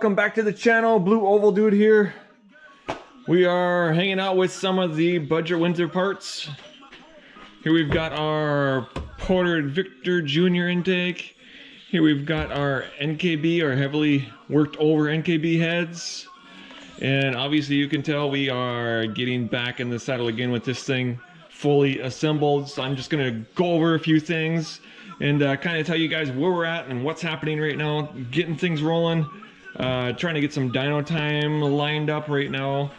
welcome back to the channel. Blue Oval Dude here. We are hanging out with some of the budget Windsor parts. Here we've got our Porter Victor Jr. intake. Here we've got our NKB, our heavily worked over NKB heads. And obviously you can tell we are getting back in the saddle again with this thing fully assembled. So I'm just gonna go over a few things and kind of tell you guys where we're at and what's happening right now, getting things rolling, trying to get some dyno time lined up right now.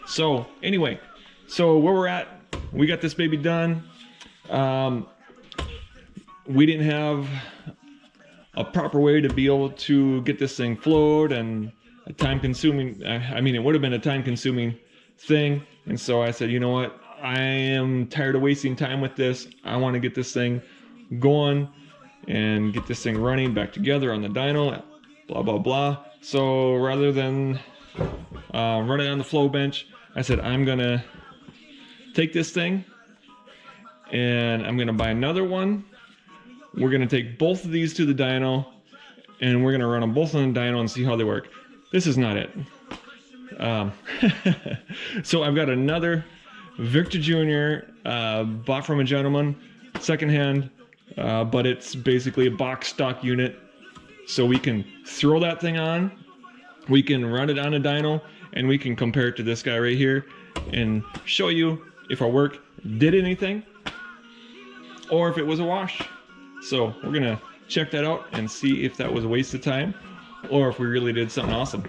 So anyway, so where we're at, we got this baby done. We didn't have a proper way to be able to get this thing flowed, and a time-consuming, I mean, it would have been a time-consuming thing. And so I said, you know what, I am tired of wasting time with this. I want to get this thing going and get this thing running back together on the dyno, blah blah blah. So rather than run it on the flow bench, I said I'm gonna take this thing and I'm gonna buy another one. We're gonna take both of these to the dyno and we're gonna run them both on the dyno and see how they work. This is not it. So I've got another Victor Jr. Bought from a gentleman, secondhand, but it's basically a box stock unit. So we can throw that thing on, we can run it on a dyno, and we can compare it to this guy right here and show you if our work did anything or if it was a wash. So we're gonna check that out and see if that was a waste of time or if we really did something awesome.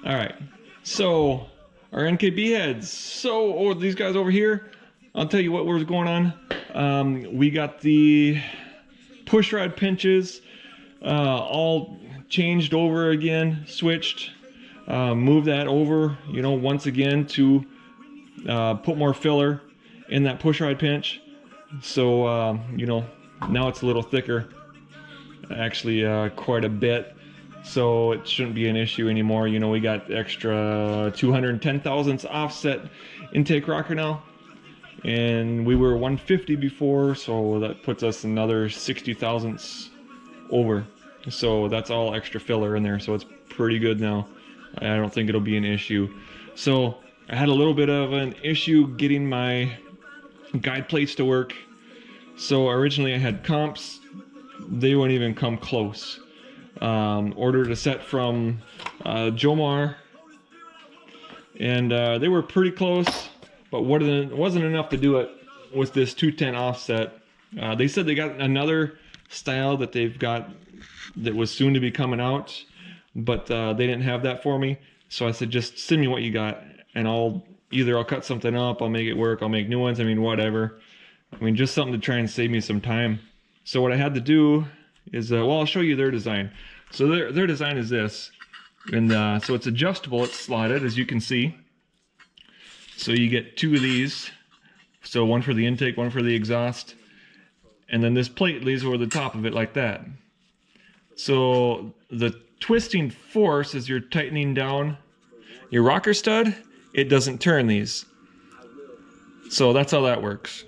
All right, so our NKB heads. So these guys over here, I'll tell you what was going on. We got the push rod pinches all changed over again, switched, moved that over, you know, once again to put more filler in that push rod pinch. So you know, now it's a little thicker, actually quite a bit. So it shouldn't be an issue anymore. You know, we got extra 210 thousandths offset intake rocker now, and we were 150 before, so that puts us another 60 thousandths over. So that's all extra filler in there, so it's pretty good now. I don't think it'll be an issue. So I had a little bit of an issue getting my guide plates to work. So originally I had comps, they wouldn't even come close. Ordered a set from Jomar, and they were pretty close, but what wasn't enough to do it with this 210 offset. They said they got another style that they've got that was soon to be coming out, but they didn't have that for me. So I said, just send me what you got, and I'll cut something up, I'll make it work, I'll make new ones, I mean, whatever. I mean, just something to try and save me some time. So what I had to do is, well, I'll show you their design. So their design is this, and so it's adjustable, it's slotted, as you can see. So you get two of these, so one for the intake, one for the exhaust, and then this plate lays over the top of it like that. So the twisting force as you're tightening down your rocker stud, it doesn't turn these. So that's how that works.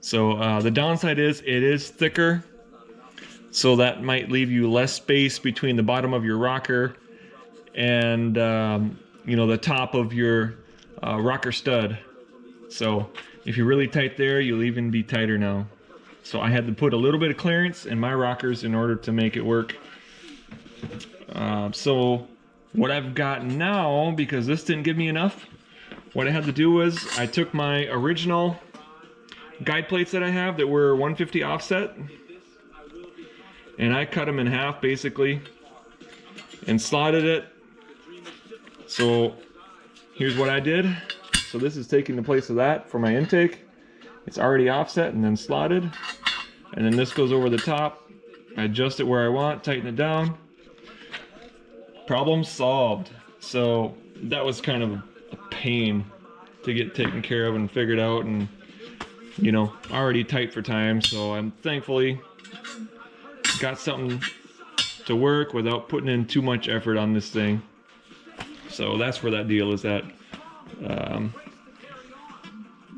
So the downside is it is thicker, so that might leave you less space between the bottom of your rocker and you know, the top of your rocker stud. So if you're really tight there, you'll even be tighter now. So I had to put a little bit of clearance in my rockers in order to make it work. So what I've got now, because this didn't give me enough, what I had to do was I took my original guide plates that I have that were 150 offset, and I cut them in half basically and slotted it. So here's what I did. So this is taking the place of that for my intake. It's already offset and then slotted, and then this goes over the top. I adjust it where I want, tighten it down. Problem solved. So that was kind of a pain to get taken care of and figured out, and you know, already tight for time. So I'm thankfully got something to work without putting in too much effort on this thing. So that's where that deal is at.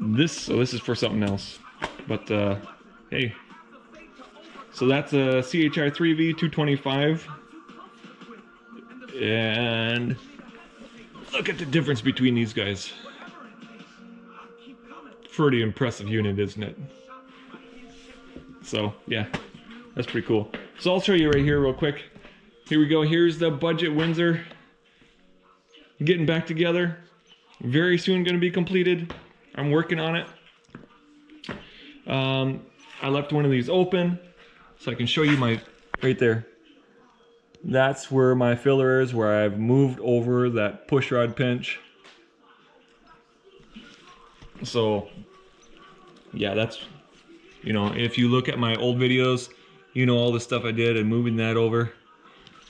This is for something else, but hey, so that's a CHI 3V 225 And look at the difference between these guys. Pretty impressive unit, isn't it? So yeah, that's pretty cool. So I'll show you right here real quick. Here we go. Here's the budget Windsor getting back together. Very soon going to be completed. I'm working on it. I left one of these open so I can show you my, right there. That's where my filler is, where I've moved over that push rod pinch. So yeah, that's, you know, if you look at my old videos, you know all the stuff I did and moving that over.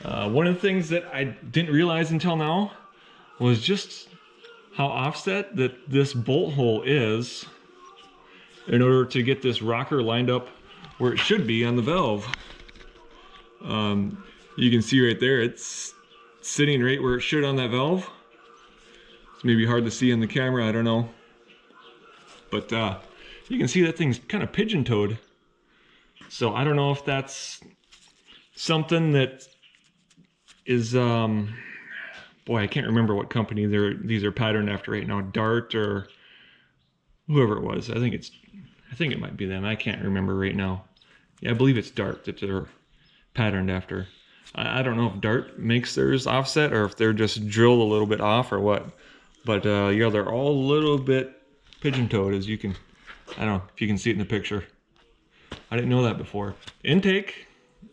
One of the things that I didn't realize until now was just how offset that this bolt hole is in order to get this rocker lined up where it should be on the valve. You can see right there, it's sitting right where it should on that valve. It's maybe hard to see in the camera, I don't know. But you can see that thing's kind of pigeon-toed. So I don't know if that's something that is, boy, I can't remember what company these are patterned after right now, Dart or whoever it was. I think it might be them. I can't remember right now. Yeah, I believe it's Dart that they're patterned after. I don't know if Dart makes theirs offset or if they're just drilled a little bit off or what. But yeah, they're all a little bit pigeon-toed, as you can, I don't know if you can see it in the picture. I didn't know that before. Intake,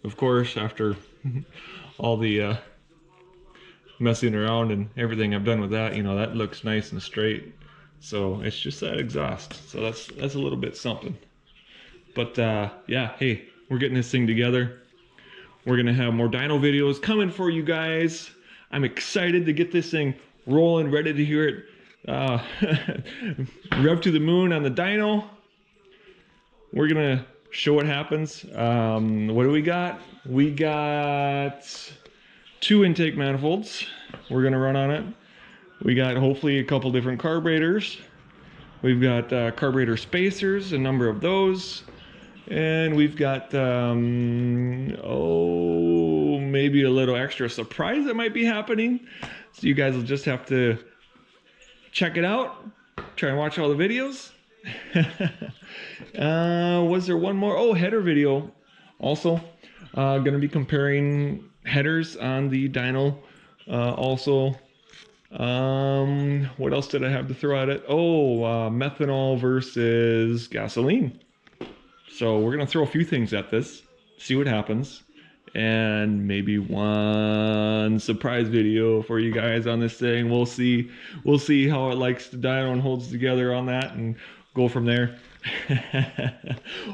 of course, after all the messing around and everything I've done with that, you know, that looks nice and straight. So it's just that exhaust. So that's a little bit something. But yeah, hey, we're getting this thing together. We're gonna have more dyno videos coming for you guys. I'm excited to get this thing rolling, ready to hear it rev to the moon on the dyno. We're gonna show what happens. What do we got? We got 2 intake manifolds we're gonna run on it. We got hopefully a couple different carburetors. We've got carburetor spacers, a number of those. And we've got, oh, maybe a little extra surprise that might be happening. So you guys will just have to check it out. Try and watch all the videos. Was there one more? Oh, header video. Also, gonna be comparing headers on the dyno. Also, what else did I have to throw at it? Oh, methanol versus gasoline. So we're gonna throw a few things at this, see what happens, and maybe one surprise video for you guys on this thing. We'll see how it likes the dyno and holds together on that, and go from there.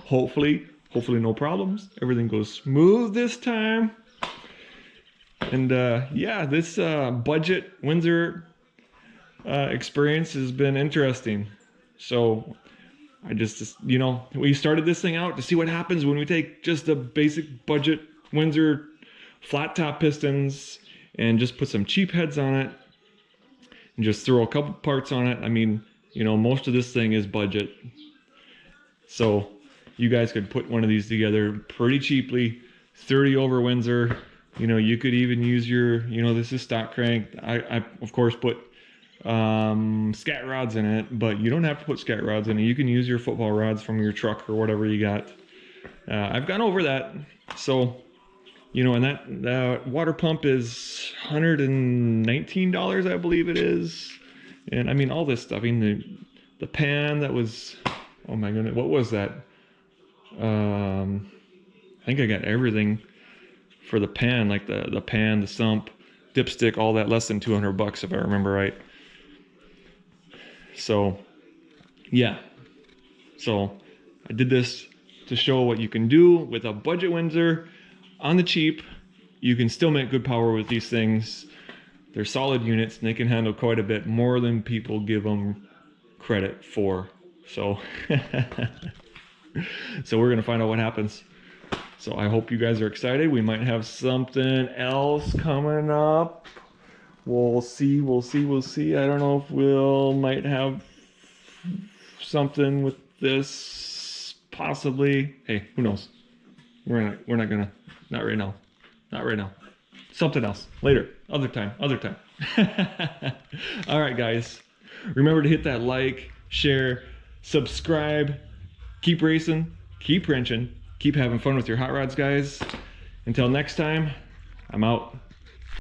hopefully no problems. Everything goes smooth this time. And yeah, this budget Windsor experience has been interesting. So I just, you know, we started this thing out to see what happens when we take just the basic budget Windsor flat top pistons and just put some cheap heads on it and just throw a couple parts on it. I mean, you know, most of this thing is budget. So you guys could put one of these together pretty cheaply, 30 over Windsor. You know, you could even use your, you know, this is stock crank. I of course put scat rods in it, but you don't have to put scat rods in it. You can use your football rods from your truck or whatever you got. I've gone over that. So, you know, and that water pump is $119, I believe it is. And I mean, all this stuff. I mean, the pan that was, oh my goodness, what was that? I think I got everything for the pan, like the pan, the sump, dipstick, all that, less than $200 if I remember right. So yeah, so I did this to show what you can do with a budget Windsor on the cheap. You can still make good power with these things. They're solid units and they can handle quite a bit more than people give them credit for. So so we're gonna find out what happens. So I hope you guys are excited. We might have something else coming up. We'll see. I don't know if might have something with this, possibly. Hey, who knows? We're not gonna, not right now. Something else. Later. Other time. All right, guys. Remember to hit that like, share, subscribe. Keep racing, keep wrenching, keep having fun with your hot rods, guys. Until next time, I'm out.